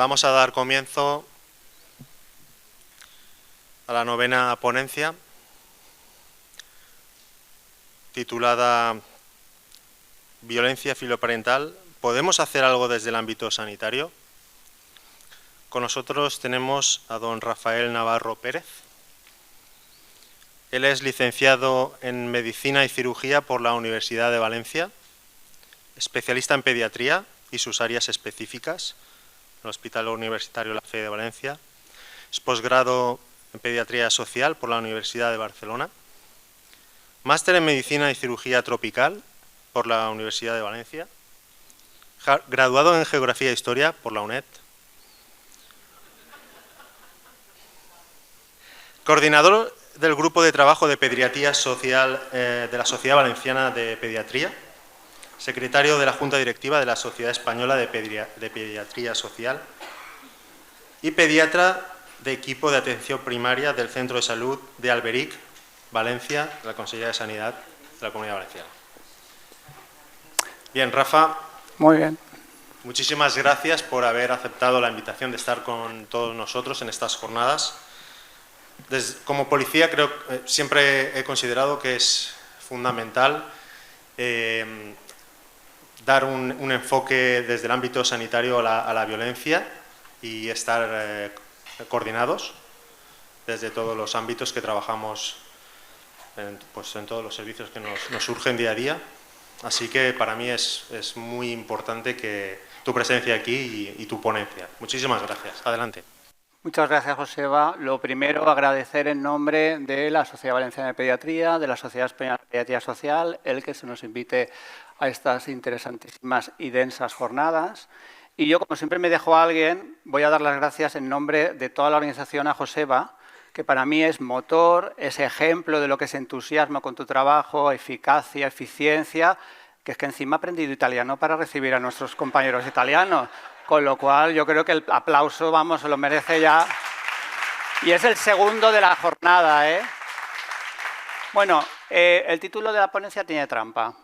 Vamos a dar comienzo a la novena ponencia, titulada Violencia filoparental. ¿Podemos hacer algo desde el ámbito sanitario? Con nosotros tenemos a don Rafael Navarro Pérez. Él es licenciado en Medicina y Cirugía por la Universidad de Valencia, especialista en pediatría y sus áreas específicas, en el Hospital Universitario La Fe de Valencia. Es posgrado en Pediatría Social por la Universidad de Barcelona. Máster en Medicina y Cirugía Tropical por la Universidad de Valencia. Graduado en Geografía e Historia por la UNED. Coordinador del Grupo de Trabajo de Pediatría Social de la Sociedad Valenciana de Pediatría. Secretario de la Junta Directiva de la Sociedad Española de Pediatría Social y pediatra de equipo de atención primaria del Centro de Salud de Alberic, Valencia, de la Consejería de Sanidad de la Comunidad Valenciana. Bien, Rafa. Muy bien. Muchísimas gracias por haber aceptado la invitación de estar con todos nosotros en estas jornadas. Como policía, siempre he considerado que es fundamental dar un enfoque desde el ámbito sanitario a la violencia y estar coordinados desde todos los ámbitos que trabajamos en todos los servicios que nos surgen día a día. Así que para mí es muy importante que tu presencia aquí y tu ponencia. Muchísimas gracias. Adelante. Muchas gracias, Joseba. Lo primero, agradecer en nombre de la Sociedad Valenciana de Pediatría, de la Sociedad Española de Pediatría Social, el que se nos invite a estas interesantísimas y densas jornadas. Y yo, como siempre me dejo a alguien, voy a dar las gracias en nombre de toda la organización a Joseba, que para mí es motor, es ejemplo de lo que es entusiasmo con tu trabajo, eficacia, eficiencia, que es que encima ha aprendido italiano para recibir a nuestros compañeros italianos. Con lo cual, yo creo que el aplauso, se lo merece ya. Y es el segundo de la jornada, ¿eh? Bueno, el título de la ponencia tiene trampa,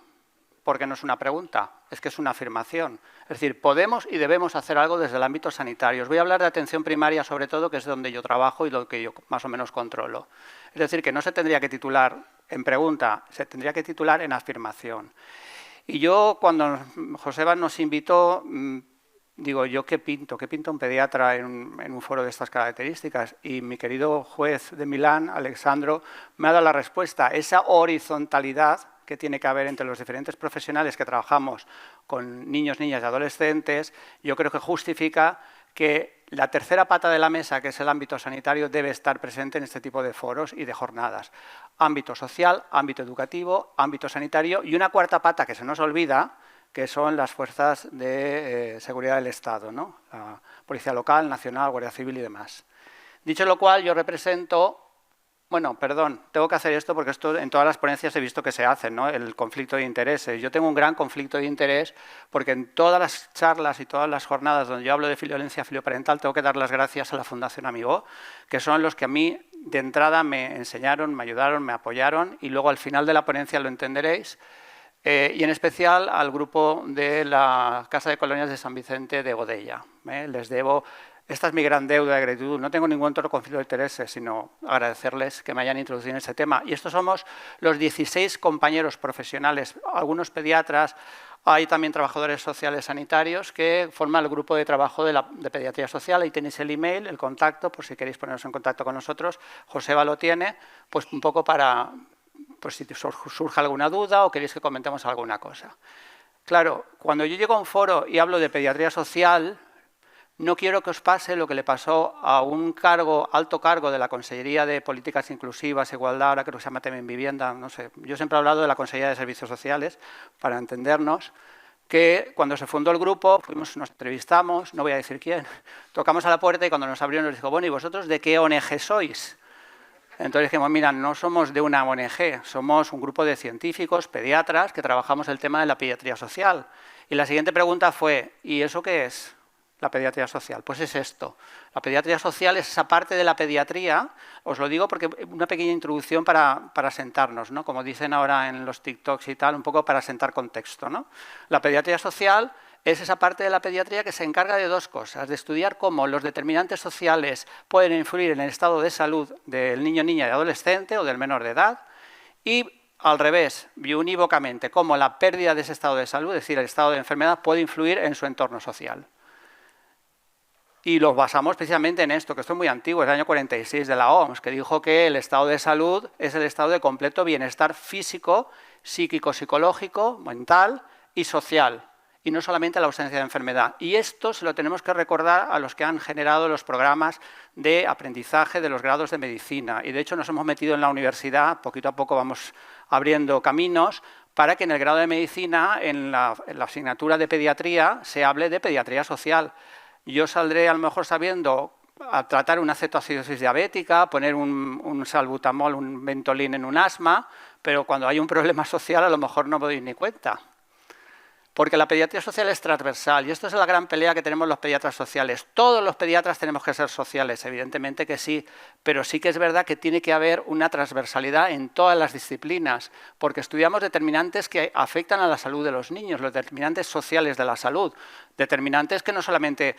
porque no es una pregunta, es que es una afirmación. Es decir, podemos y debemos hacer algo desde el ámbito sanitario. Os voy a hablar de atención primaria, sobre todo, que es donde yo trabajo y lo que yo más o menos controlo. Es decir, que no se tendría que titular en pregunta, se tendría que titular en afirmación. Y yo, cuando Joseba nos invitó, digo, ¿yo qué pinto? ¿Qué pinta un pediatra en un foro de estas características? Y mi querido juez de Milán, Alexandro, me ha dado la respuesta. Esa horizontalidad que tiene que haber entre los diferentes profesionales que trabajamos con niños, niñas y adolescentes, yo creo que justifica que la tercera pata de la mesa, que es el ámbito sanitario, debe estar presente en este tipo de foros y de jornadas. Ámbito social, ámbito educativo, ámbito sanitario y una cuarta pata que se nos olvida, que son las fuerzas de seguridad del Estado, ¿no? La Policía Local, Nacional, Guardia Civil y demás. Dicho lo cual, yo represento... Bueno, perdón, tengo que hacer esto porque esto en todas las ponencias he visto que se hace, ¿no? El conflicto de intereses. Yo tengo un gran conflicto de interés porque en todas las charlas y todas las jornadas donde yo hablo de violencia filoparental tengo que dar las gracias a la Fundación Amigó, que son los que a mí de entrada me enseñaron, me ayudaron, me apoyaron y luego al final de la ponencia lo entenderéis. Y en especial al grupo de la Casa de Colonias de San Vicente de Godella. Les debo, esta es mi gran deuda de gratitud, no tengo ningún otro conflicto de intereses, sino agradecerles que me hayan introducido en este tema. Y estos somos los 16 compañeros profesionales, algunos pediatras, hay también trabajadores sociales sanitarios que forman el grupo de trabajo de pediatría social. Ahí tenéis el email, el contacto, por si queréis poneros en contacto con nosotros. Joseba lo tiene, pues un poco para... pues si surge alguna duda o queréis que comentemos alguna cosa. Claro, cuando yo llego a un foro y hablo de pediatría social, no quiero que os pase lo que le pasó a un alto cargo de la Consellería de Políticas Inclusivas, Igualdad, ahora creo que se llama también Vivienda, no sé. Yo siempre he hablado de la Consellería de Servicios Sociales, para entendernos, que cuando se fundó el grupo, nos entrevistamos, no voy a decir quién, tocamos a la puerta y cuando nos abrieron nos dijo, bueno, ¿y vosotros de qué ONG sois? Entonces dijimos, mira, no somos de una ONG, somos un grupo de científicos, pediatras, que trabajamos el tema de la pediatría social. Y la siguiente pregunta fue, ¿y eso qué es? la pediatría social? Pues es esto. La pediatría social es esa parte de la pediatría, os lo digo porque una pequeña introducción para sentarnos, ¿no? Como dicen ahora en los TikToks y tal, un poco para sentar contexto, ¿no? La pediatría social es esa parte de la pediatría que se encarga de dos cosas, de estudiar cómo los determinantes sociales pueden influir en el estado de salud del niño, niña y adolescente o del menor de edad, y al revés, biunívocamente, cómo la pérdida de ese estado de salud, es decir, el estado de enfermedad, puede influir en su entorno social. Y los basamos precisamente en esto, que esto es muy antiguo, es el año 46 de la OMS, que dijo que el estado de salud es el estado de completo bienestar físico, psíquico, psicológico, mental y social, y no solamente la ausencia de enfermedad. Y esto se lo tenemos que recordar a los que han generado los programas de aprendizaje de los grados de medicina. Y de hecho nos hemos metido en la universidad, poquito a poco vamos abriendo caminos, para que en el grado de medicina, en la asignatura de pediatría, se hable de pediatría social. Yo saldré a lo mejor sabiendo a tratar una cetoacidosis diabética, poner un salbutamol, un Ventolin en un asma, pero cuando hay un problema social a lo mejor no me doy ni cuenta. Porque la pediatría social es transversal y esto es la gran pelea que tenemos los pediatras sociales. Todos los pediatras tenemos que ser sociales, evidentemente que sí, pero sí que es verdad que tiene que haber una transversalidad en todas las disciplinas, porque estudiamos determinantes que afectan a la salud de los niños, los determinantes sociales de la salud, determinantes que no solamente...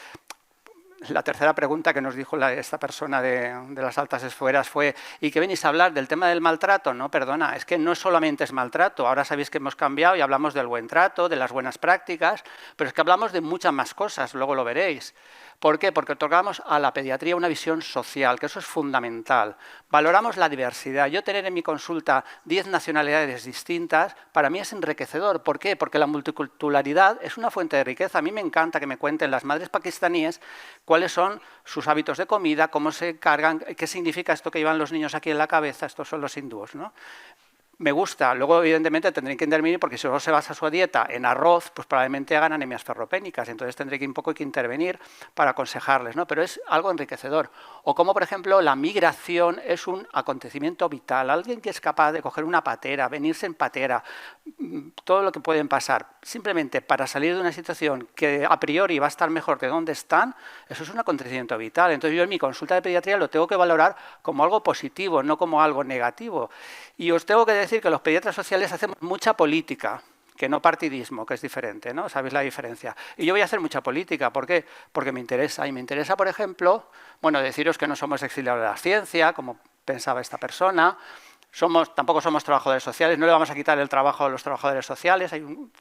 La tercera pregunta que nos dijo esta persona de las altas esferas fue ¿y qué venís a hablar del tema del maltrato? No, perdona, es que no solamente es maltrato. Ahora sabéis que hemos cambiado y hablamos del buen trato, de las buenas prácticas, pero es que hablamos de muchas más cosas, luego lo veréis. ¿Por qué? Porque otorgamos a la pediatría una visión social, que eso es fundamental. Valoramos la diversidad. Yo tener en mi consulta 10 nacionalidades distintas, para mí es enriquecedor. ¿Por qué? Porque la multiculturalidad es una fuente de riqueza. A mí me encanta que me cuenten las madres pakistaníes cuáles son sus hábitos de comida, cómo se cargan, qué significa esto que llevan los niños aquí en la cabeza, estos son los hindúes, ¿no? Me gusta, luego evidentemente tendré que intervenir porque si solo se basa su dieta en arroz, pues probablemente hagan anemias ferropénicas, entonces tendré que un poco que intervenir para aconsejarles, ¿no? Pero es algo enriquecedor. O como, por ejemplo, la migración es un acontecimiento vital, alguien que es capaz de coger una patera, venirse en patera, todo lo que pueden pasar, simplemente para salir de una situación que a priori va a estar mejor que donde están, eso es un acontecimiento vital. Entonces yo en mi consulta de pediatría lo tengo que valorar como algo positivo, no como algo negativo. Y os tengo que decir que los pediatras sociales hacemos mucha política, que no partidismo, que es diferente, ¿no? ¿Sabéis la diferencia? Y yo voy a hacer mucha política, ¿por qué? Porque me interesa. Y me interesa, por ejemplo, bueno, deciros que no somos exiliados de la ciencia, como pensaba esta persona, tampoco somos trabajadores sociales, no le vamos a quitar el trabajo a los trabajadores sociales,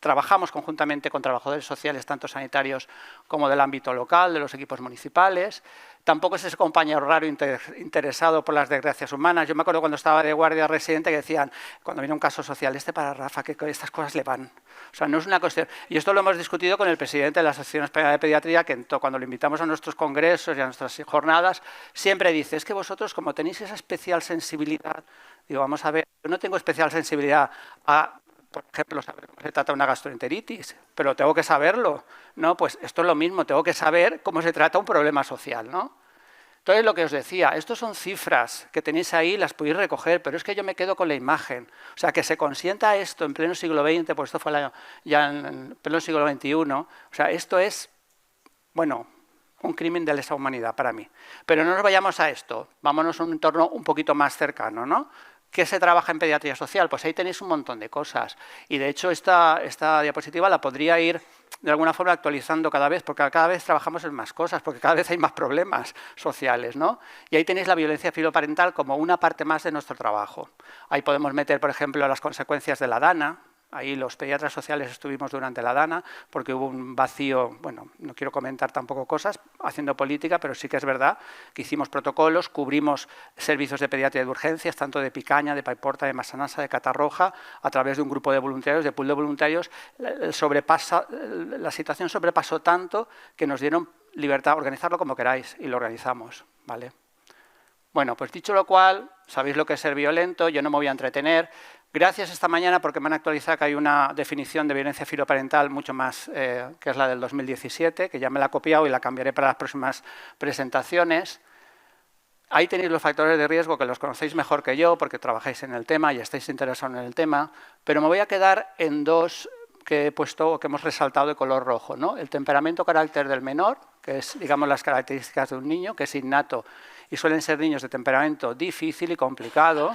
trabajamos conjuntamente con trabajadores sociales, tanto sanitarios como del ámbito local, de los equipos municipales. Tampoco es ese compañero raro interesado por las desgracias humanas. Yo me acuerdo cuando estaba de guardia residente que decían, cuando viene un caso social, para Rafa, que estas cosas le van. O sea, no es una cuestión... Y esto lo hemos discutido con el presidente de la Asociación Española de Pediatría, que cuando lo invitamos a nuestros congresos y a nuestras jornadas, siempre dice, es que vosotros, como tenéis esa especial sensibilidad, digo, vamos a ver, yo no tengo especial sensibilidad a... Por ejemplo, saber cómo se trata una gastroenteritis, pero tengo que saberlo, ¿no? Pues esto es lo mismo, tengo que saber cómo se trata un problema social, ¿no? Entonces, lo que os decía, estos son cifras que tenéis ahí, las podéis recoger, pero es que yo me quedo con la imagen. O sea, que se consienta esto en pleno siglo XX, pues esto fue ya en pleno siglo XXI, o sea, esto es, bueno, un crimen de lesa humanidad para mí. Pero no nos vayamos a esto, vámonos a un entorno un poquito más cercano, ¿no? ¿Qué se trabaja en pediatría social? Pues ahí tenéis un montón de cosas. Y de hecho esta diapositiva la podría ir de alguna forma actualizando cada vez, porque cada vez trabajamos en más cosas, porque cada vez hay más problemas sociales, ¿no? Y ahí tenéis la violencia filoparental como una parte más de nuestro trabajo. Ahí podemos meter, por ejemplo, las consecuencias de la DANA. Ahí los pediatras sociales estuvimos durante la DANA porque hubo un vacío, bueno, no quiero comentar tampoco cosas haciendo política, pero sí que es verdad que hicimos protocolos, cubrimos servicios de pediatría de urgencias, tanto de Picaña, de Paiporta, de Massanassa, de Catarroja, a través de un grupo de voluntarios, de pool de voluntarios. La situación sobrepasó tanto que nos dieron libertad, organizarlo como queráis, y lo organizamos, ¿vale? Bueno, pues dicho lo cual, sabéis lo que es ser violento, yo no me voy a entretener. Gracias esta mañana porque me han actualizado que hay una definición de violencia filoparental mucho más, que es la del 2017, que ya me la he copiado y la cambiaré para las próximas presentaciones. Ahí tenéis los factores de riesgo que los conocéis mejor que yo porque trabajáis en el tema y estáis interesados en el tema, pero me voy a quedar en dos que he puesto o que hemos resaltado de color rojo, ¿no? El temperamento carácter del menor, que es, digamos, las características de un niño, que es innato, y suelen ser niños de temperamento difícil y complicado,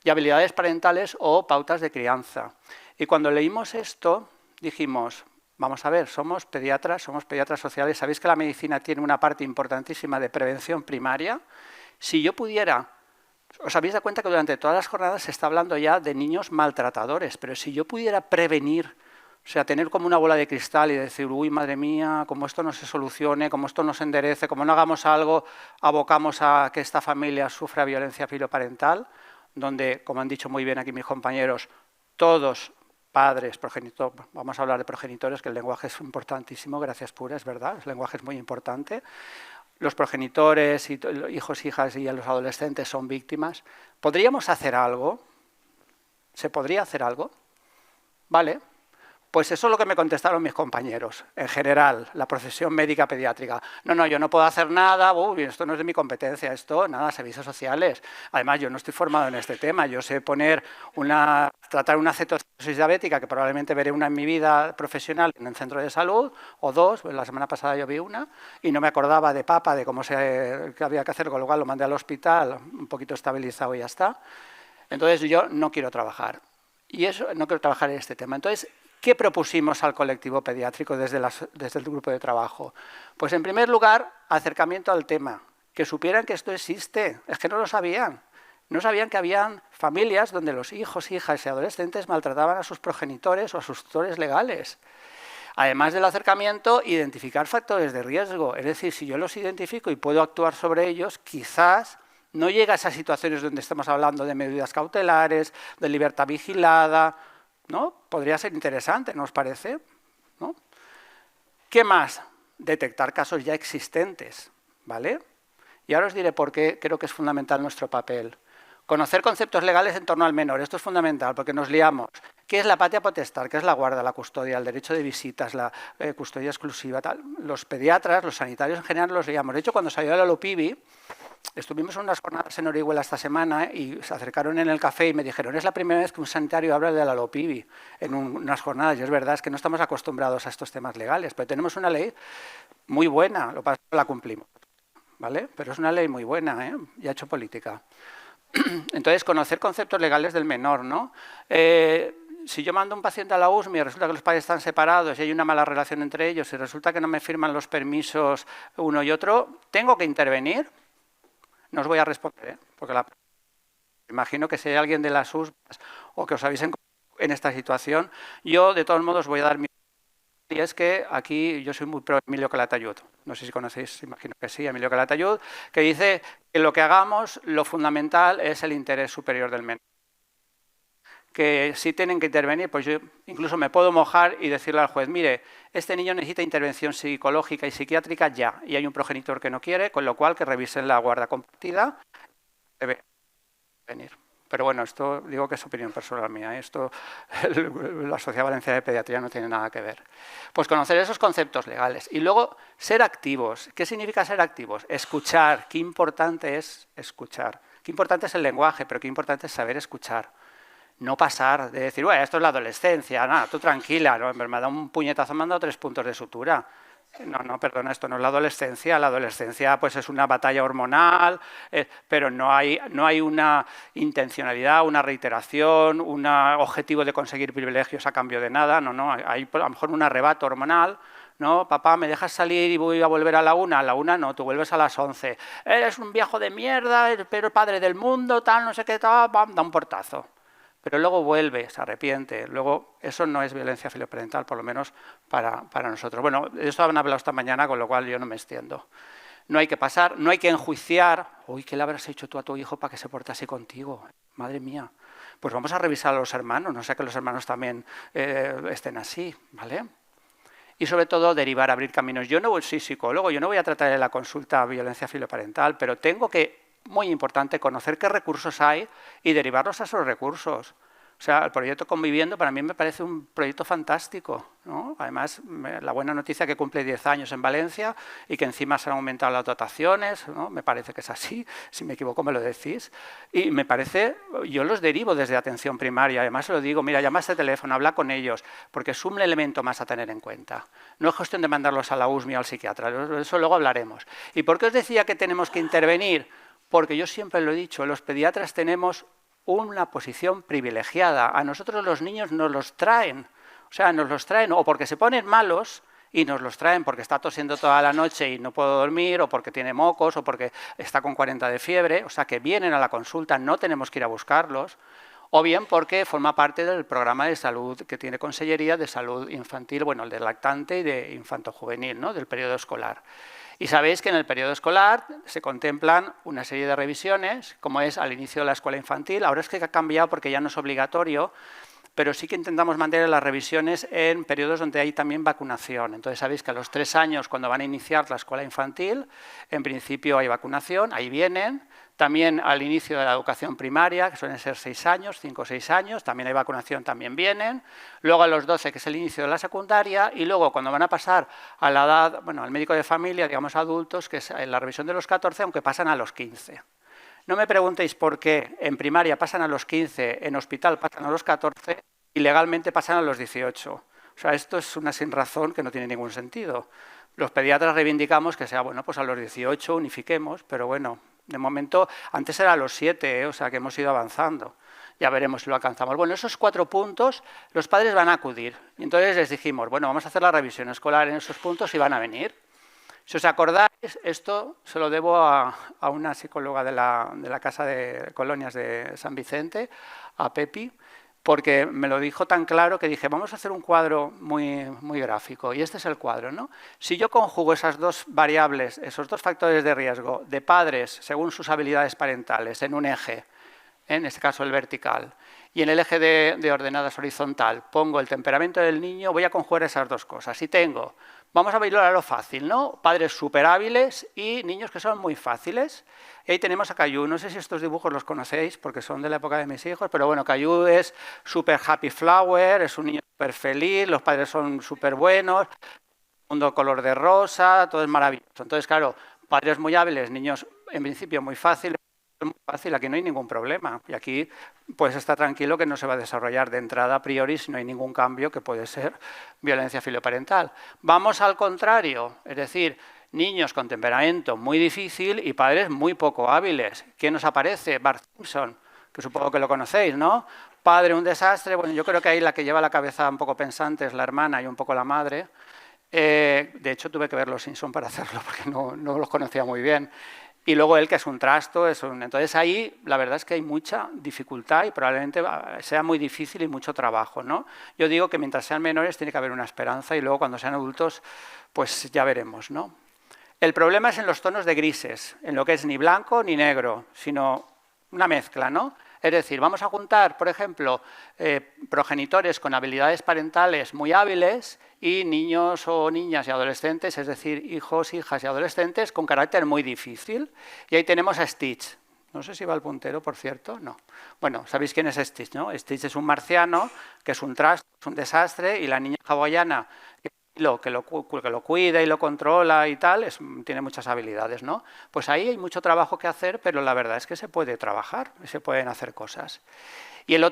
y habilidades parentales o pautas de crianza. Y cuando leímos esto, dijimos, vamos a ver, somos pediatras sociales, ¿sabéis que la medicina tiene una parte importantísima de prevención primaria? Si yo pudiera, os habéis dado cuenta que durante todas las jornadas se está hablando ya de niños maltratadores, pero si yo pudiera prevenir, o sea, tener como una bola de cristal y decir, uy, madre mía, como esto no se solucione, como esto no se enderece, como no hagamos algo, abocamos a que esta familia sufra violencia filoparental, donde, como han dicho muy bien aquí mis compañeros, todos padres, progenitores, vamos a hablar de progenitores, que el lenguaje es importantísimo, gracias Pura, es verdad, el lenguaje es muy importante. Los progenitores, hijos, hijas y los adolescentes son víctimas. ¿Podríamos hacer algo? ¿Se podría hacer algo? Vale. Pues eso es lo que me contestaron mis compañeros, en general, la profesión médica pediátrica. No, yo no puedo hacer nada, esto no es de mi competencia, esto, nada, servicios sociales. Además, yo no estoy formado en este tema, yo sé tratar una cetosis diabética, que probablemente veré una en mi vida profesional en el centro de salud, o dos, pues la semana pasada yo vi una, y no me acordaba de papa, de qué había que hacer, con lo cual lo mandé al hospital, un poquito estabilizado y ya está. Entonces, yo no quiero trabajar. Y eso, no quiero trabajar en este tema. Entonces, ¿qué propusimos al colectivo pediátrico desde el grupo de trabajo? Pues, en primer lugar, acercamiento al tema, que supieran que esto existe, es que no lo sabían. No sabían que habían familias donde los hijos, hijas y adolescentes maltrataban a sus progenitores o a sus tutores legales. Además del acercamiento, identificar factores de riesgo, es decir, si yo los identifico y puedo actuar sobre ellos, quizás no llega a esas situaciones donde estamos hablando de medidas cautelares, de libertad vigilada, ¿no? Podría ser interesante, ¿no os parece? ¿No? ¿Qué más? Detectar casos ya existentes, ¿vale? Y ahora os diré por qué creo que es fundamental nuestro papel. Conocer conceptos legales en torno al menor, esto es fundamental porque nos liamos. ¿Qué es la patria potestad? ¿Qué es la guarda, la custodia, el derecho de visitas, la custodia exclusiva? Tal? Los pediatras, los sanitarios en general los liamos. De hecho, cuando salió la LOPIBI, estuvimos en unas jornadas en Orihuela esta semana y se acercaron en el café y me dijeron, es la primera vez que un sanitario habla de la LOPIBI en unas jornadas. Y es verdad, es que no estamos acostumbrados a estos temas legales, pero tenemos una ley muy buena, lo que pasa es que la cumplimos, ¿vale? Pero es una ley muy buena, ¿eh? Y ha hecho política. Entonces, conocer conceptos legales del menor, ¿no? Si yo mando a un paciente a la USMI y resulta que los padres están separados y hay una mala relación entre ellos y resulta que no me firman los permisos uno y otro, ¿tengo que intervenir? No os voy a responder, porque imagino que si hay alguien de las USMAs o que os habéis encontrado en esta situación, yo de todos modos voy a dar mi... Y es que aquí yo soy muy pro Emilio Calatayud, no sé si conocéis, imagino que sí, Emilio Calatayud, que dice que lo que hagamos, lo fundamental es el interés superior del menor. Que si tienen que intervenir, pues yo incluso me puedo mojar y decirle al juez, mire, este niño necesita intervención psicológica y psiquiátrica ya, y hay un progenitor que no quiere, con lo cual que revisen la guarda compartida, debe venir. Pero bueno, esto digo que es opinión personal mía, esto la Sociedad Valenciana de Pediatría no tiene nada que ver. Pues conocer esos conceptos legales y luego ser activos. ¿Qué significa ser activos? Escuchar. Qué importante es escuchar. Qué importante es el lenguaje, pero qué importante es saber escuchar. No pasar de decir, bueno, esto es la adolescencia, nada, tú tranquila, ¿no? Me ha dado un puñetazo, me han dado 3 puntos de sutura. No, perdona, esto no es la adolescencia pues es una batalla hormonal, pero no hay una intencionalidad, una reiteración, un objetivo de conseguir privilegios a cambio de nada, no, hay a lo mejor un arrebato hormonal, ¿no? Papá, ¿me dejas salir y voy a volver a la 1? A la 1 no, tú vuelves a las 11. Eres un viejo de mierda, pero padre del mundo, tal, no sé qué, tal, da un portazo. Pero luego vuelve, se arrepiente. Luego, eso no es violencia filoparental, por lo menos para nosotros. Bueno, de esto han hablado esta mañana, con lo cual yo no me extiendo. No hay que pasar, no hay que enjuiciar. Uy, ¿qué le habrás hecho tú a tu hijo para que se porte así contigo? Madre mía. Pues vamos a revisar a los hermanos, no sea que los hermanos también estén así, ¿vale? Y sobre todo, derivar, abrir caminos. Yo no soy psicólogo, yo no voy a tratar en la consulta violencia filoparental, pero tengo que... Muy importante conocer qué recursos hay y derivarlos a esos recursos. O O sea, el proyecto Conviviendo para mí me parece un proyecto fantástico, ¿no? Además, la buena noticia que cumple 10 años en Valencia y que encima se han aumentado las dotaciones, ¿no? Me parece que es así, si me equivoco me lo decís. Y me parece, yo los derivo desde atención primaria, además se lo digo, mira, llama a este teléfono, habla con ellos, porque es un elemento más a tener en cuenta. No es cuestión de mandarlos a la USMI o al psiquiatra, de eso luego hablaremos. ¿Y por qué os decía que tenemos que intervenir? Porque yo siempre lo he dicho, los pediatras tenemos una posición privilegiada. A nosotros los niños nos los traen, o sea, nos los traen o porque se ponen malos y nos los traen porque está tosiendo toda la noche y no puedo dormir, o porque tiene mocos, o porque está con 40 de fiebre, o sea, que vienen a la consulta, no tenemos que ir a buscarlos, o bien porque forma parte del programa de salud que tiene Consellería de Salud Infantil, bueno, el de lactante y de infanto-juvenil, ¿no?, del periodo escolar. Y sabéis que en el periodo escolar se contemplan una serie de revisiones, como es al inicio de la escuela infantil. Ahora es que ha cambiado porque ya no es obligatorio, pero sí que intentamos mantener las revisiones en periodos donde hay también vacunación. Entonces sabéis que a los 3 años, cuando van a iniciar la escuela infantil, en principio hay vacunación, ahí vienen. También al inicio de la educación primaria, que suelen ser 6 años, 5 o 6 años, también hay vacunación, también vienen. Luego a los 12, que es el inicio de la secundaria, y luego cuando van a pasar a la edad, bueno, al médico de familia, digamos adultos, que es la revisión de los 14, aunque pasan a los 15. No me preguntéis por qué en primaria pasan a los 15, en hospital pasan a los 14 y legalmente pasan a los 18. O sea, esto es una sinrazón que no tiene ningún sentido. Los pediatras reivindicamos que sea, bueno, pues a los 18 unifiquemos, pero bueno, de momento, antes era a los 7, o sea que hemos ido avanzando. Ya veremos si lo alcanzamos. Bueno, esos 4 puntos los padres van a acudir. Y entonces les dijimos, bueno, vamos a hacer la revisión escolar en esos puntos y van a venir. Si os acordáis, esto se lo debo a una psicóloga de la Casa de Colonias de San Vicente, a Pepi, porque me lo dijo tan claro que dije, vamos a hacer un cuadro muy gráfico, y este es el cuadro, ¿no? Si yo conjugo esas 2 variables, esos 2 factores de riesgo de padres según sus habilidades parentales en un eje, en este caso el vertical, y en el eje de ordenadas horizontal pongo el temperamento del niño, voy a conjugar esas 2 cosas. Y tengo, vamos a bailar a lo fácil, ¿no? Padres súper hábiles y niños que son muy fáciles. Y ahí tenemos a Caillou. No sé si estos dibujos los conocéis porque son de la época de mis hijos, pero bueno, Caillou es súper happy flower, es un niño súper feliz, los padres son súper buenos, mundo color de rosa, todo es maravilloso. Entonces, claro, padres muy hábiles, niños en principio muy fáciles. Muy fácil, aquí no hay ningún problema y aquí pues está tranquilo que no se va a desarrollar de entrada a priori si no hay ningún cambio que puede ser violencia filioparental. Vamos al contrario, es decir, niños con temperamento muy difícil y padres muy poco hábiles. ¿Qué nos aparece? Bart Simpson, que supongo que lo conocéis, ¿no? Padre, un desastre. Bueno, yo creo que ahí la que lleva la cabeza un poco pensante es la hermana y un poco la madre. De hecho, tuve que ver Los Simpson para hacerlo porque no los conocía muy bien. Y luego él, que es un trasto, entonces ahí la verdad es que hay mucha dificultad y probablemente sea muy difícil y mucho trabajo, ¿no? Yo digo que mientras sean menores tiene que haber una esperanza y luego cuando sean adultos pues ya veremos, ¿no? El problema es en los tonos de grises, en lo que es ni blanco ni negro, sino una mezcla, ¿no? Es decir, vamos a juntar, por ejemplo, progenitores con habilidades parentales muy hábiles y niños o niñas y adolescentes, es decir, hijos, hijas y adolescentes con carácter muy difícil. Y ahí tenemos a Stitch. No sé si va el puntero, por cierto, no. Bueno, sabéis quién es Stitch, ¿no? Stitch es un marciano que es un trasto, es un desastre, y la niña hawaiana que lo cuida y lo controla y tal, tiene muchas habilidades, ¿no? Pues ahí hay mucho trabajo que hacer, pero la verdad es que se puede trabajar, se pueden hacer cosas. Y la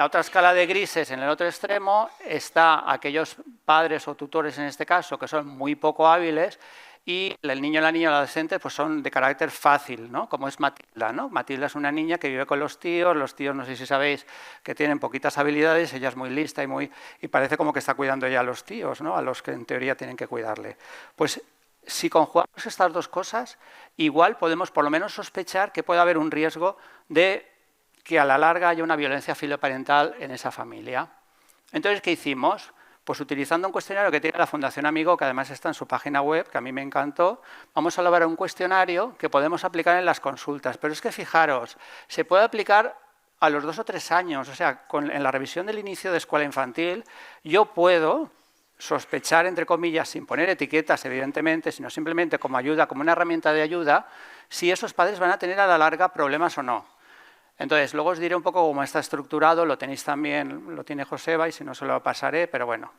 otra escala de grises, en el otro extremo, está aquellos padres o tutores, en este caso, que son muy poco hábiles, y el niño, la niña y el adolescente pues son de carácter fácil, ¿no? Como es Matilda, ¿no? Matilda es una niña que vive con los tíos no sé si sabéis que tienen poquitas habilidades, ella es muy lista y parece como que está cuidando ya a los tíos, ¿no? A los que en teoría tienen que cuidarle. Pues si conjugamos estas 2 cosas, igual podemos por lo menos sospechar que puede haber un riesgo de que a la larga haya una violencia filioparental en esa familia. Entonces, ¿qué hicimos? Pues utilizando un cuestionario que tiene la Fundación Amigo, que además está en su página web, que a mí me encantó, vamos a elaborar un cuestionario que podemos aplicar en las consultas. Pero es que fijaros, se puede aplicar a los 2 o 3 años, o sea, en la revisión del inicio de escuela infantil, yo puedo sospechar, entre comillas, sin poner etiquetas, evidentemente, sino simplemente como ayuda, como una herramienta de ayuda, si esos padres van a tener a la larga problemas o no. Entonces, luego os diré un poco cómo está estructurado, lo tenéis también, lo tiene Joseba y si no se lo pasaré, pero bueno.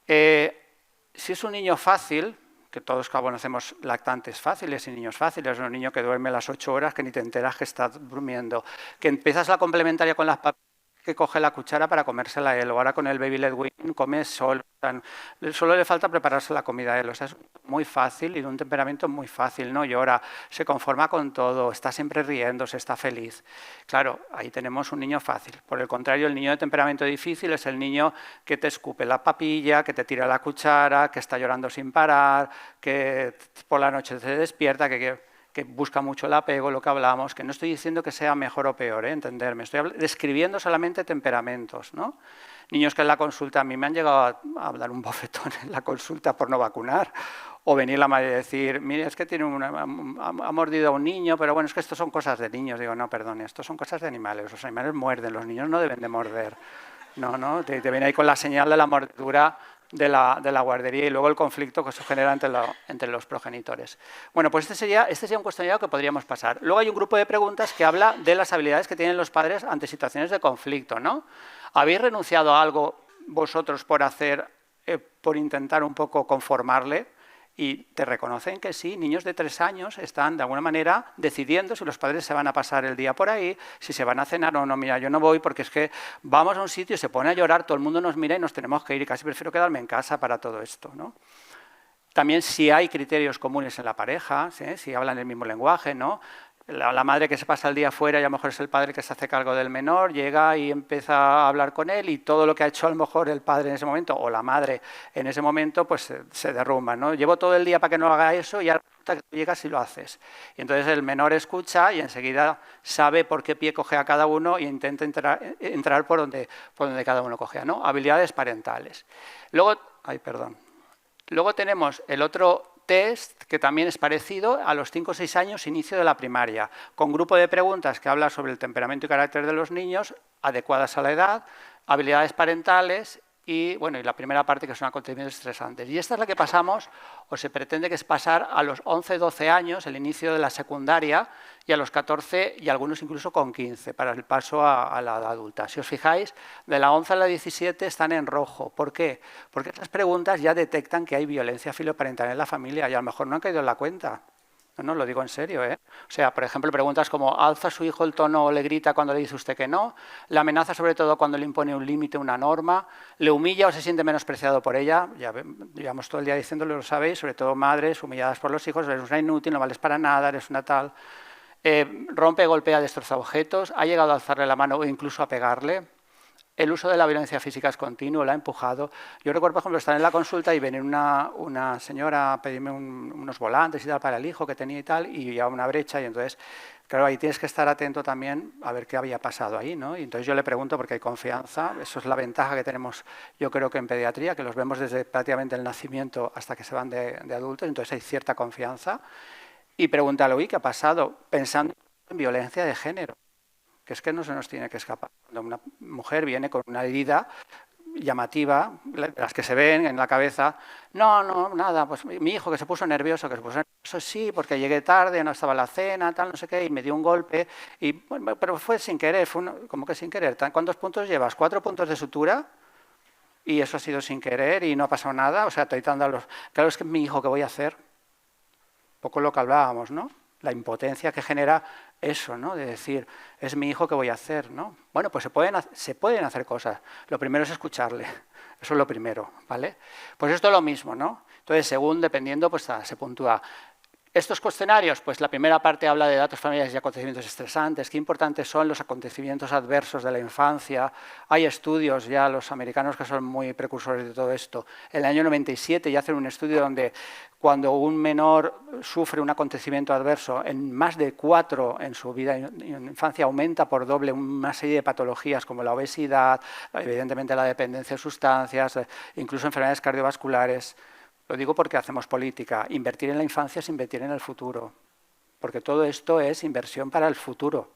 Si es un niño fácil, que todos conocemos lactantes fáciles y niños fáciles, un niño que duerme las 8 horas, que ni te enteras que está durmiendo, que empiezas la complementaria con las papilas, que coge la cuchara para comérsela él, o ahora con el baby led weaning come solo, solo le falta prepararse la comida a él, o sea, es muy fácil y de un temperamento muy fácil, no llora, se conforma con todo, está siempre riéndose, está feliz. Claro, ahí tenemos un niño fácil. Por el contrario, el niño de temperamento difícil es el niño que te escupe la papilla, que te tira la cuchara, que está llorando sin parar, que por la noche se despierta, que busca mucho el apego, lo que hablamos, que no estoy diciendo que sea mejor o peor, entenderme, estoy describiendo solamente temperamentos, ¿no? Niños que en la consulta, a mí me han llegado a dar un bofetón en la consulta por no vacunar, o venir la madre y decir, mire, es que ha mordido a un niño, pero bueno, es que esto son cosas de niños. Digo, no, perdón, esto son cosas de animales, los animales muerden, los niños no deben de morder. No, te viene ahí con la señal de la mordedura de la guardería y luego el conflicto que se genera entre los progenitores. Bueno, pues este sería un cuestionario que podríamos pasar. Luego hay un grupo de preguntas que habla de las habilidades que tienen los padres ante situaciones de conflicto, ¿no? ¿Habéis renunciado a algo vosotros por intentar un poco conformarle? Y te reconocen que sí, niños de 3 años están de alguna manera decidiendo si los padres se van a pasar el día por ahí, si se van a cenar o no. Mira, yo no voy porque es que vamos a un sitio y se pone a llorar, todo el mundo nos mira y nos tenemos que ir y casi prefiero quedarme en casa para todo esto, ¿no? También si hay criterios comunes en la pareja, ¿sí? Si hablan el mismo lenguaje, ¿no? La madre que se pasa el día fuera y a lo mejor es el padre que se hace cargo del menor, llega y empieza a hablar con él y todo lo que ha hecho a lo mejor el padre en ese momento o la madre en ese momento pues se derrumba, ¿no? Llevo todo el día para que no haga eso y ahora resulta que tú llegas y lo haces. Y entonces el menor escucha y enseguida sabe por qué pie coge a cada uno e intenta entrar por donde cada uno cogea, ¿no? Habilidades parentales. Luego tenemos el otro test que también es parecido a los 5 o 6 años, inicio de la primaria, con grupo de preguntas que habla sobre el temperamento y carácter de los niños, adecuadas a la edad, habilidades parentales y, bueno, y la primera parte que son acontecimientos estresantes. Y esta es la que pasamos, o se pretende que es pasar a los 11, 12 años, el inicio de la secundaria, y a los 14 y algunos incluso con 15, para el paso a la edad adulta. Si os fijáis, de la 11 a la 17 están en rojo. ¿Por qué? Porque estas preguntas ya detectan que hay violencia filoparental en la familia y a lo mejor no han caído en la cuenta. No, lo digo en serio, ¿eh? O sea, por ejemplo, preguntas como ¿alza su hijo el tono o le grita cuando le dice usted que no? ¿Le amenaza sobre todo cuando le impone un límite, una norma? ¿Le humilla o se siente menospreciado por ella? Ya llevamos todo el día diciéndolo, lo sabéis, sobre todo madres humilladas por los hijos, eres una inútil, no vales para nada, eres una tal. Rompe, golpea, destroza objetos, ha llegado a alzarle la mano o incluso a pegarle. El uso de la violencia física es continuo, la ha empujado. Yo recuerdo, por ejemplo, estar en la consulta y venir una señora a pedirme unos volantes y tal para el hijo que tenía y tal, y llevaba una brecha y entonces, claro, ahí tienes que estar atento también a ver qué había pasado ahí, ¿no? Y entonces yo le pregunto porque hay confianza, eso es la ventaja que tenemos yo creo que en pediatría, que los vemos desde prácticamente el nacimiento hasta que se van de adultos, entonces hay cierta confianza. Y pregúntale, oye, ¿qué ha pasado? Pensando en violencia de género, que es que no se nos tiene que escapar. Cuando una mujer viene con una herida llamativa, las que se ven en la cabeza, no, nada, pues mi hijo que se puso nervioso, sí, porque llegué tarde, no estaba en la cena, tal, no sé qué, y me dio un golpe, y, bueno, pero fue sin querer, como que sin querer. ¿Cuántos puntos llevas? 4 puntos de sutura, y eso ha sido sin querer, y no ha pasado nada, o sea, claro, es que mi hijo, ¿qué voy a hacer? Poco lo que hablábamos, ¿no? La impotencia que genera eso, ¿no? De decir, es mi hijo, ¿qué voy a hacer? ¿No? Bueno, pues se pueden hacer cosas. Lo primero es escucharle. Eso es lo primero, ¿vale? Pues esto es lo mismo, ¿no? Entonces, según, dependiendo, pues se puntúa. Estos cuestionarios, pues la primera parte habla de datos familiares y acontecimientos estresantes, qué importantes son los acontecimientos adversos de la infancia. Hay estudios ya, los americanos que son muy precursores de todo esto. En el año 97 ya hacen un estudio donde cuando un menor sufre un acontecimiento adverso, en más de 4 en su vida en infancia aumenta por doble una serie de patologías como la obesidad, evidentemente la dependencia de sustancias, incluso enfermedades cardiovasculares. Lo digo porque hacemos política. Invertir en la infancia es invertir en el futuro, porque todo esto es inversión para el futuro,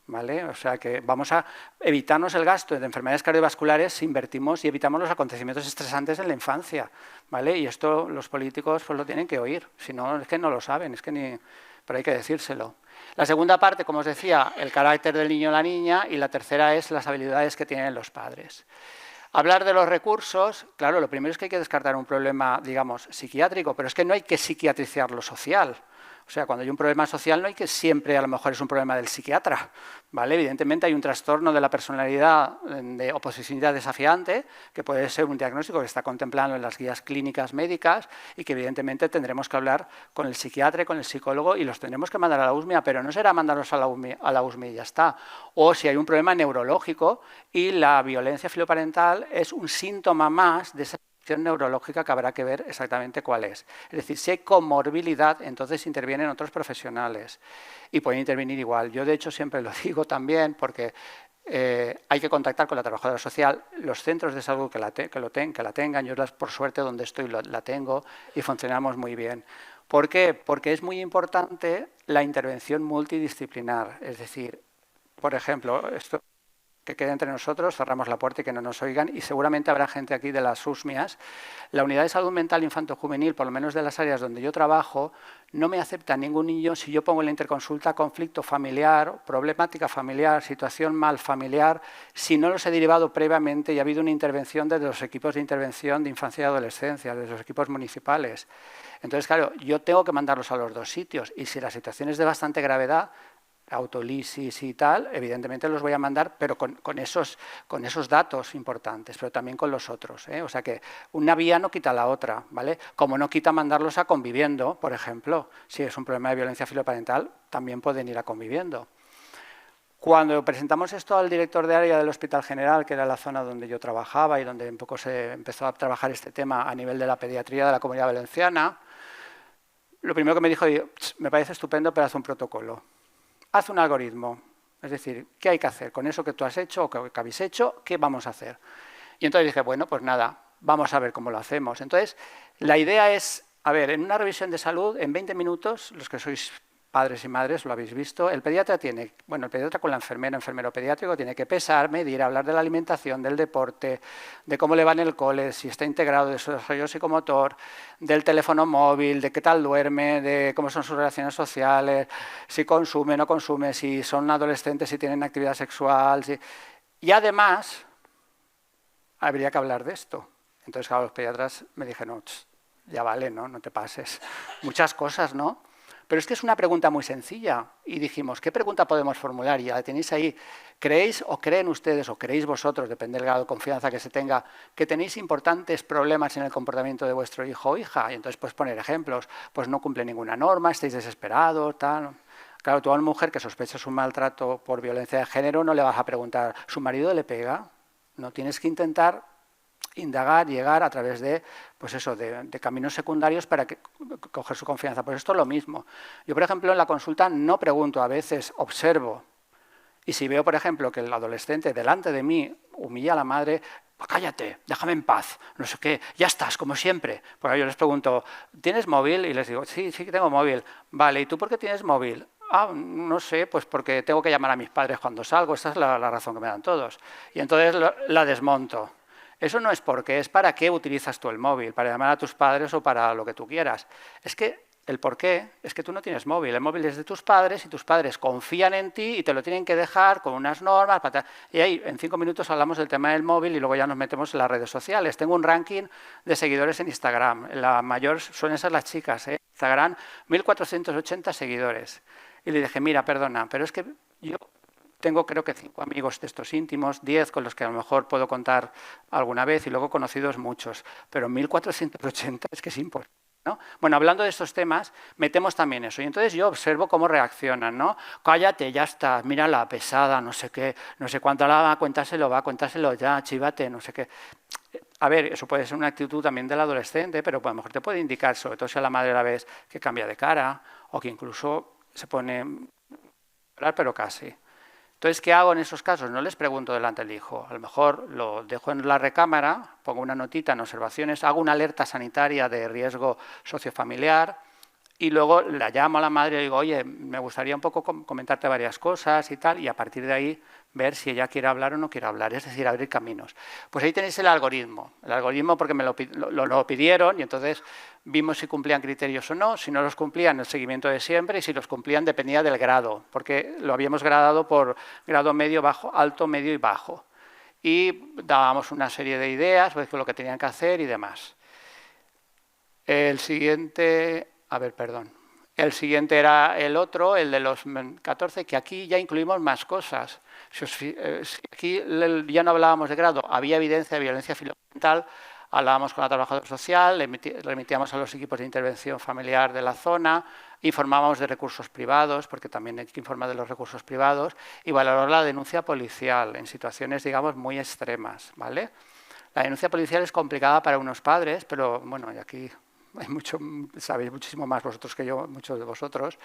¿vale? O sea que vamos a evitarnos el gasto de enfermedades cardiovasculares si invertimos y evitamos los acontecimientos estresantes en la infancia, ¿vale? Y esto los políticos pues lo tienen que oír, si no es que no lo saben, es que pero hay que decírselo. La segunda parte, como os decía, el carácter del niño o la niña, y la tercera es las habilidades que tienen los padres. Hablar de los recursos, claro, lo primero es que hay que descartar un problema, digamos, psiquiátrico, pero es que no hay que psiquiatriciar lo social. O sea, cuando hay un problema social no hay que siempre, a lo mejor es un problema del psiquiatra, ¿vale? Evidentemente hay un trastorno de la personalidad de opositividad desafiante, que puede ser un diagnóstico que está contemplado en las guías clínicas médicas y que evidentemente tendremos que hablar con el psiquiatra, con el psicólogo y los tendremos que mandar a la USMIA, pero no será mandarlos a la USMIA y ya está. O si hay un problema neurológico y la violencia filoparental es un síntoma más de esa neurológica que habrá que ver exactamente cuál es. Es decir, si hay comorbilidad, entonces intervienen otros profesionales y pueden intervenir igual. Yo, de hecho, siempre lo digo también porque hay que contactar con la trabajadora social, los centros de salud que la tengan. Yo, por suerte, donde estoy la tengo y funcionamos muy bien. ¿Por qué? Porque es muy importante la intervención multidisciplinar. Es decir, por ejemplo, esto que quede entre nosotros, cerramos la puerta y que no nos oigan, y seguramente habrá gente aquí de las USMIAs. La unidad de salud mental infanto-juvenil, por lo menos de las áreas donde yo trabajo, no me acepta ningún niño si yo pongo en la interconsulta conflicto familiar, problemática familiar, situación mal familiar, si no los he derivado previamente y ha habido una intervención desde los equipos de intervención de infancia y adolescencia, desde los equipos municipales. Entonces, claro, yo tengo que mandarlos a los dos sitios, y si la situación es de bastante gravedad, autolisis y tal, evidentemente los voy a mandar, pero con esos datos importantes, pero también con los otros, ¿eh? O sea que una vía no quita la otra, ¿vale? Como no quita mandarlos a conviviendo, por ejemplo, si es un problema de violencia filoparental, también pueden ir a conviviendo. Cuando presentamos esto al director de área del Hospital General, que era la zona donde yo trabajaba y donde un poco se empezó a trabajar este tema a nivel de la pediatría de la Comunidad Valenciana, lo primero que me dijo, me parece estupendo, pero haz un protocolo. Haz un algoritmo, es decir, ¿qué hay que hacer? Con eso que tú has hecho o que habéis hecho, ¿qué vamos a hacer? Y entonces dije, bueno, pues nada, vamos a ver cómo lo hacemos. Entonces, la idea es, a ver, en una revisión de salud, en 20 minutos, los que sois padres y madres lo habéis visto, el pediatra el pediatra con la enfermero pediátrico tiene que pesar, medir, hablar de la alimentación, del deporte, de cómo le va en el cole, si está integrado, de su desarrollo psicomotor, del teléfono móvil, de qué tal duerme, de cómo son sus relaciones sociales, si consume, no consume, si son adolescentes, si tienen actividad sexual. Y además, habría que hablar de esto. Entonces, claro, los pediatras me dijeron, ya vale, no te pases. Muchas cosas, ¿no? Pero es que es una pregunta muy sencilla y dijimos, ¿qué pregunta podemos formular? Y ya la tenéis ahí. ¿Creéis o creen ustedes o creéis vosotros, depende del grado de confianza que se tenga, que tenéis importantes problemas en el comportamiento de vuestro hijo o hija? Y entonces, pues poner ejemplos, pues no cumple ninguna norma, estáis desesperados, tal. Claro, tú a una mujer que sospechas un maltrato por violencia de género no le vas a preguntar, ¿su marido le pega? No, tienes que intentar indagar, llegar a través de, pues eso, de caminos secundarios para coger su confianza. Pues esto es lo mismo. Yo, por ejemplo, en la consulta no pregunto, a veces observo. Y si veo, por ejemplo, que el adolescente delante de mí humilla a la madre, pues cállate, déjame en paz, no sé qué, ya estás, como siempre. Porque yo les pregunto, ¿tienes móvil? Y les digo, sí que tengo móvil. Vale, ¿y tú por qué tienes móvil? Ah, no sé, pues porque tengo que llamar a mis padres cuando salgo. Esa es la razón que me dan todos. Y entonces la desmonto. Eso no es porque, es para qué utilizas tú el móvil, para llamar a tus padres o para lo que tú quieras. Es que el por qué es que tú no tienes móvil, el móvil es de tus padres y tus padres confían en ti y te lo tienen que dejar con unas normas. Y ahí en 5 minutos hablamos del tema del móvil y luego ya nos metemos en las redes sociales. Tengo un ranking de seguidores en Instagram, la mayor suelen ser las chicas, ¿eh? Instagram, 1.480 seguidores. Y le dije, mira, perdona, pero es que yo tengo creo que 5 amigos de estos íntimos, 10 con los que a lo mejor puedo contar alguna vez y luego conocidos muchos, pero 1.480 es que es imposible, ¿no? Bueno, hablando de estos temas, metemos también eso. Y entonces yo observo cómo reaccionan, ¿no? Cállate, ya está, mírala, pesada, no sé qué, no sé cuánto la va, cuéntaselo ya, chívate, no sé qué. A ver, eso puede ser una actitud también del adolescente, pero a lo mejor te puede indicar, sobre todo si a la madre la ves, que cambia de cara o que incluso se pone a pero casi. Entonces, ¿qué hago en esos casos? No les pregunto delante del hijo. A lo mejor lo dejo en la recámara, pongo una notita en observaciones, hago una alerta sanitaria de riesgo sociofamiliar, Y luego la llamo a la madre y le digo, oye, me gustaría un poco comentarte varias cosas y tal, y a partir de ahí ver si ella quiere hablar o no quiere hablar, es decir, abrir caminos. Pues ahí tenéis el algoritmo porque me lo pidieron y entonces vimos si cumplían criterios o no, si no los cumplían el seguimiento de siempre y si los cumplían dependía del grado, porque lo habíamos gradado por grado medio, bajo, alto, medio y bajo. Y dábamos una serie de ideas, pues, lo que tenían que hacer y demás. El siguiente... A ver, perdón. El siguiente era el otro, el de los 14, que aquí ya incluimos más cosas. Si aquí ya no hablábamos de grado, había evidencia de violencia filoparental, hablábamos con la trabajadora social, remitíamos a los equipos de intervención familiar de la zona, informábamos de recursos privados, porque también hay que informar de los recursos privados, y valorar la denuncia policial en situaciones, digamos, muy extremas, ¿vale? La denuncia policial es complicada para unos padres, pero bueno, y aquí hay mucho, sabéis muchísimo más vosotros que yo, muchos de vosotros,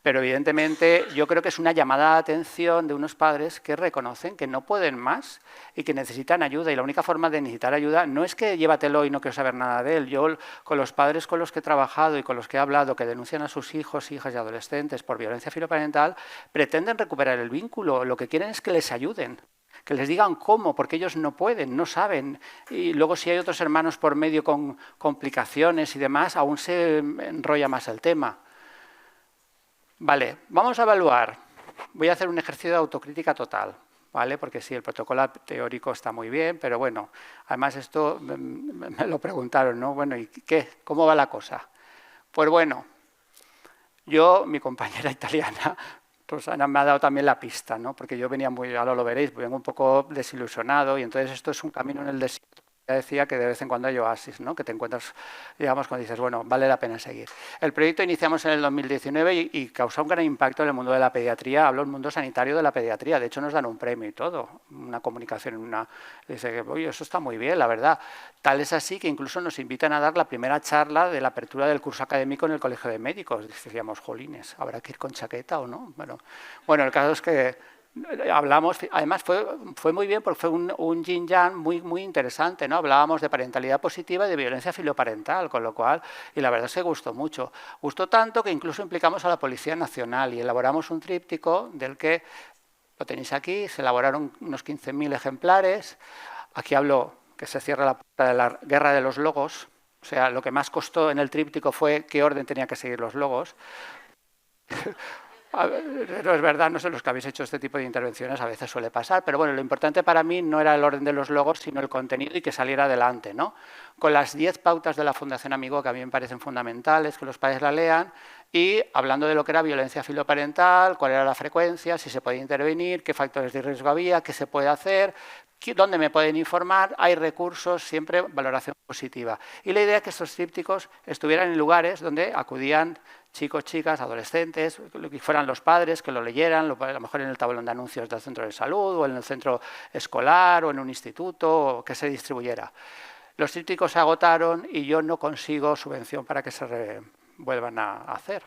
pero evidentemente yo creo que es una llamada de atención de unos padres que reconocen que no pueden más y que necesitan ayuda, y la única forma de necesitar ayuda no es que llévatelo y no quiero saber nada de él. Yo con los padres con los que he trabajado y con los que he hablado que denuncian a sus hijos, hijas y adolescentes por violencia filoparental, pretenden recuperar el vínculo, lo que quieren es que les ayuden, que les digan cómo, porque ellos no pueden, no saben. Y luego si hay otros hermanos por medio con complicaciones y demás, aún se enrolla más el tema. Vale, vamos a evaluar. Voy a hacer un ejercicio de autocrítica total, ¿vale? Porque sí, el protocolo teórico está muy bien, pero bueno, además esto me lo preguntaron, ¿no? Bueno, ¿y qué? ¿Cómo va la cosa? Pues bueno, mi compañera italiana, Rosana, me ha dado también la pista, ¿no? Porque yo venía ahora lo veréis, vengo un poco desilusionado y entonces esto es un camino en el desierto. Ya decía que de vez en cuando hay oasis, ¿no? Que te encuentras, digamos, cuando dices, bueno, vale la pena seguir. El proyecto iniciamos en el 2019 y causó un gran impacto en el mundo de la pediatría. Hablo del mundo sanitario de la pediatría. De hecho, nos dan un premio y todo, una comunicación. Dice, oye, eso está muy bien, la verdad. Tal es así que incluso nos invitan a dar la primera charla de la apertura del curso académico en el Colegio de Médicos. Decíamos, jolines, ¿habrá que ir con chaqueta o no? Bueno, el caso es que hablamos, además fue muy bien porque fue un yin-yang muy interesante, ¿no? Hablábamos de parentalidad positiva y de violencia filoparental, con lo cual, y la verdad es que gustó mucho. Gustó tanto que incluso implicamos a la Policía Nacional y elaboramos un tríptico del que, lo tenéis aquí, se elaboraron unos 15.000 ejemplares. Aquí hablo que se cierra la puerta de la guerra de los logos, o sea, lo que más costó en el tríptico fue qué orden tenía que seguir los logos. No es verdad, no sé, los que habéis hecho este tipo de intervenciones a veces suele pasar, pero bueno, lo importante para mí no era el orden de los logos, sino el contenido y que saliera adelante, ¿no? Con las 10 pautas de la Fundación Amigo, que a mí me parecen fundamentales, que los padres la lean, y hablando de lo que era violencia filoparental, cuál era la frecuencia, si se podía intervenir, qué factores de riesgo había, qué se puede hacer, dónde me pueden informar, hay recursos, siempre valoración positiva. Y la idea es que estos trípticos estuvieran en lugares donde acudían chicos, chicas, adolescentes, que fueran los padres, que lo leyeran, a lo mejor en el tablón de anuncios del centro de salud o en el centro escolar o en un instituto, o que se distribuyera. Los trípticos se agotaron y yo no consigo subvención para que se vuelvan a hacer.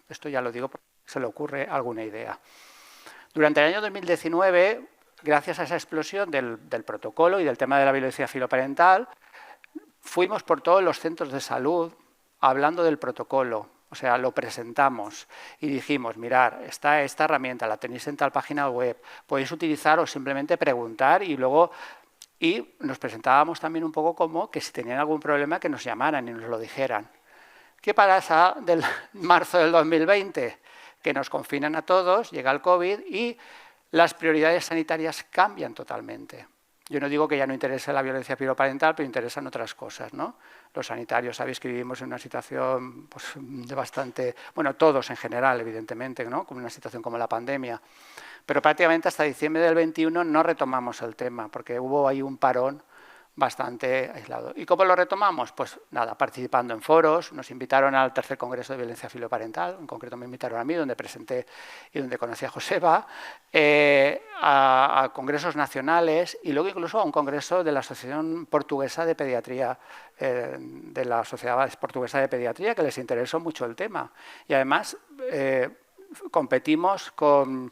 Esto ya lo digo porque se le ocurre alguna idea. Durante el año 2019, gracias a esa explosión del protocolo y del tema de la violencia filoparental, fuimos por todos los centros de salud hablando del protocolo. O sea, lo presentamos y dijimos, mirad, está esta herramienta, la tenéis en tal página web, podéis utilizar o simplemente preguntar y luego... Y nos presentábamos también un poco como que si tenían algún problema que nos llamaran y nos lo dijeran. ¿Qué pasa del marzo del 2020? Que nos confinan a todos, llega el COVID y las prioridades sanitarias cambian totalmente. Yo no digo que ya no interese la violencia filoparental, pero interesan otras cosas, ¿no? Los sanitarios, sabéis que vivimos en una situación pues, de bastante... Bueno, todos en general, evidentemente, ¿no? Como una situación como la pandemia. Pero prácticamente hasta diciembre del 21 no retomamos el tema, porque hubo ahí un parón bastante aislado. ¿Y cómo lo retomamos? Pues nada, participando en foros, nos invitaron al tercer Congreso de Violencia Filoparental, en concreto me invitaron a mí, donde presenté y donde conocí a Joseba, a congresos nacionales y luego incluso a un congreso de la Asociación Portuguesa de Pediatría, de la Sociedad Portuguesa de Pediatría, que les interesó mucho el tema. Y además competimos con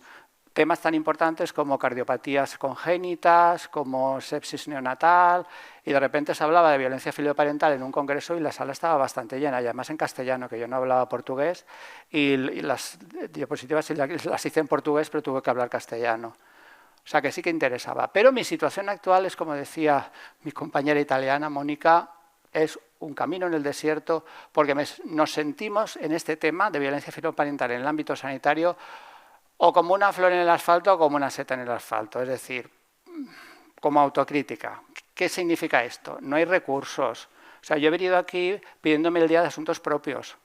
temas tan importantes como cardiopatías congénitas, como sepsis neonatal, y de repente se hablaba de violencia filioparental en un congreso y la sala estaba bastante llena, y además en castellano, que yo no hablaba portugués, y las diapositivas las hice en portugués, pero tuve que hablar castellano. O sea que sí que interesaba. Pero mi situación actual es, como decía mi compañera italiana, Mónica, es un camino en el desierto, porque nos sentimos en este tema de violencia filioparental en el ámbito sanitario o como una flor en el asfalto o como una seta en el asfalto, es decir, como autocrítica. ¿Qué significa esto? No hay recursos. O sea, yo he venido aquí pidiéndome el día de asuntos propios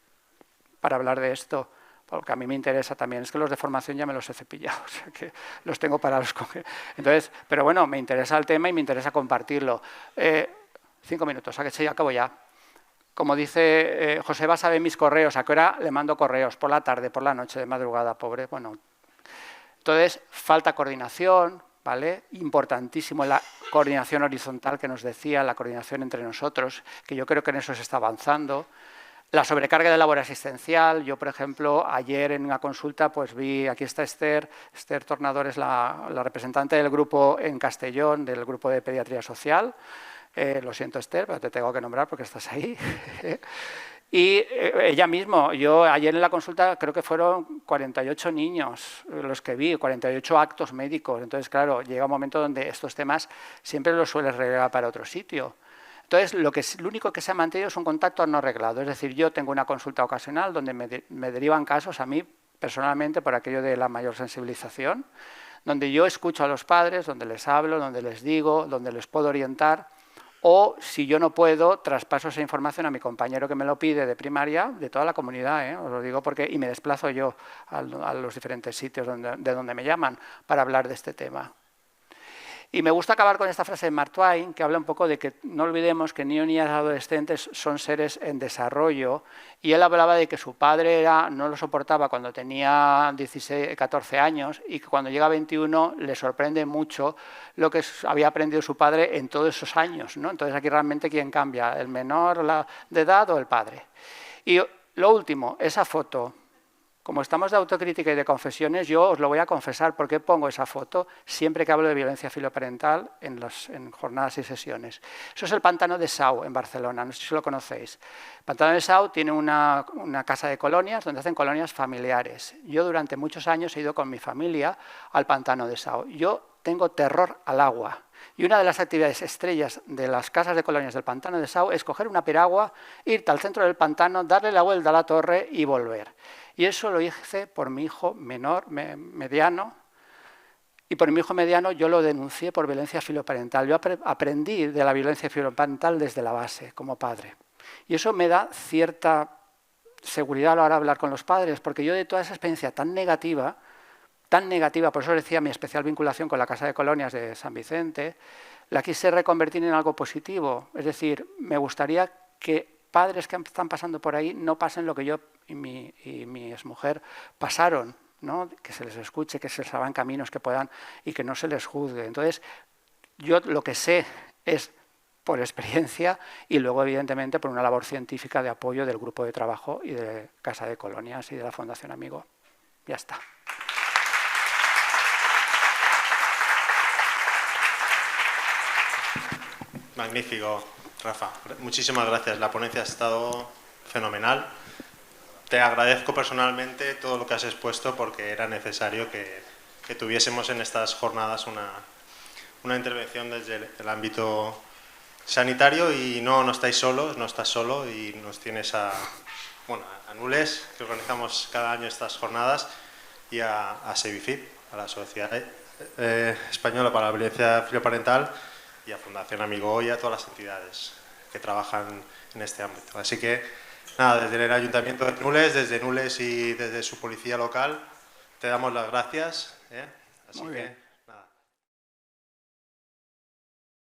para hablar de esto, porque a mí me interesa también. Es que los de formación ya me los he cepillado, o sea que los tengo parados. Entonces, pero bueno, me interesa el tema y me interesa compartirlo. 5 minutos, a que sí, acabo ya. Como dice Joseba, sabe mis correos, a qué hora le mando correos, por la tarde, por la noche, de madrugada, pobre. Bueno, entonces, falta coordinación, ¿vale? Importantísimo la coordinación horizontal que nos decía, la coordinación entre nosotros, que yo creo que en eso se está avanzando. La sobrecarga de labor asistencial. Yo, por ejemplo, ayer en una consulta pues vi, aquí está Esther Tornador, es la representante del grupo en Castellón, del grupo de pediatría social. Lo siento, Esther, pero te tengo que nombrar porque estás ahí. Y ella misma, yo ayer en la consulta creo que fueron 48 niños los que vi, 48 actos médicos. Entonces, claro, llega un momento donde estos temas siempre los sueles relegar para otro sitio. Entonces, lo único que se ha mantenido es un contacto no reglado. Es decir, yo tengo una consulta ocasional donde me derivan casos a mí personalmente por aquello de la mayor sensibilización, donde yo escucho a los padres, donde les hablo, donde les digo, donde les puedo orientar. O, si yo no puedo, traspaso esa información a mi compañero que me lo pide de primaria, de toda la comunidad, os lo digo porque, y me desplazo yo a los diferentes sitios de donde me llaman para hablar de este tema. Y me gusta acabar con esta frase de Mark Twain, que habla un poco de que no olvidemos que niños y adolescentes son seres en desarrollo, y él hablaba de que su padre no lo soportaba cuando tenía 14 años y que cuando llega a 21 le sorprende mucho lo que había aprendido su padre en todos esos años, ¿no? Entonces aquí realmente ¿quién cambia? ¿El menor de edad o el padre? Y lo último, esa foto. Como estamos de autocrítica y de confesiones, yo os lo voy a confesar porque pongo esa foto siempre que hablo de violencia filoparental en jornadas y sesiones. Eso es el Pantano de Sau, en Barcelona, no sé si lo conocéis. El Pantano de Sau tiene una casa de colonias donde hacen colonias familiares. Yo durante muchos años he ido con mi familia al Pantano de Sau. Yo tengo terror al agua. Y una de las actividades estrellas de las casas de colonias del Pantano de Sau es coger una piragua, irte al centro del pantano, darle la vuelta a la torre y volver. Y eso lo hice por mi hijo mediano, y por mi hijo mediano yo lo denuncié por violencia filoparental. Yo aprendí de la violencia filoparental desde la base, como padre. Y eso me da cierta seguridad a la hora de hablar con los padres, porque yo de toda esa experiencia tan negativa, por eso decía mi especial vinculación con la Casa de Colonias de San Vicente, la quise reconvertir en algo positivo. Es decir, me gustaría que padres que están pasando por ahí no pasen lo que yo y mi exmujer pasaron, ¿no? Que se les escuche, que se les abran caminos que puedan y que no se les juzgue. Entonces, yo lo que sé es por experiencia y luego, evidentemente, por una labor científica de apoyo del grupo de trabajo y de Casa de Colonias y de la Fundación Amigo. Ya está. Magnífico, Rafa. Muchísimas gracias. La ponencia ha estado fenomenal. Te agradezco personalmente todo lo que has expuesto porque era necesario que tuviésemos en estas jornadas una intervención desde el ámbito sanitario y no estáis solos, no estás solo y nos tienes a Nules, que organizamos cada año estas jornadas, y a Sevifip, a la Sociedad Española para la Violencia Filioparental, y a Fundación Amigo y a todas las entidades que trabajan en este ámbito. Así que, nada, desde el Ayuntamiento de Nules y desde su policía local, te damos las gracias. Así Muy bien.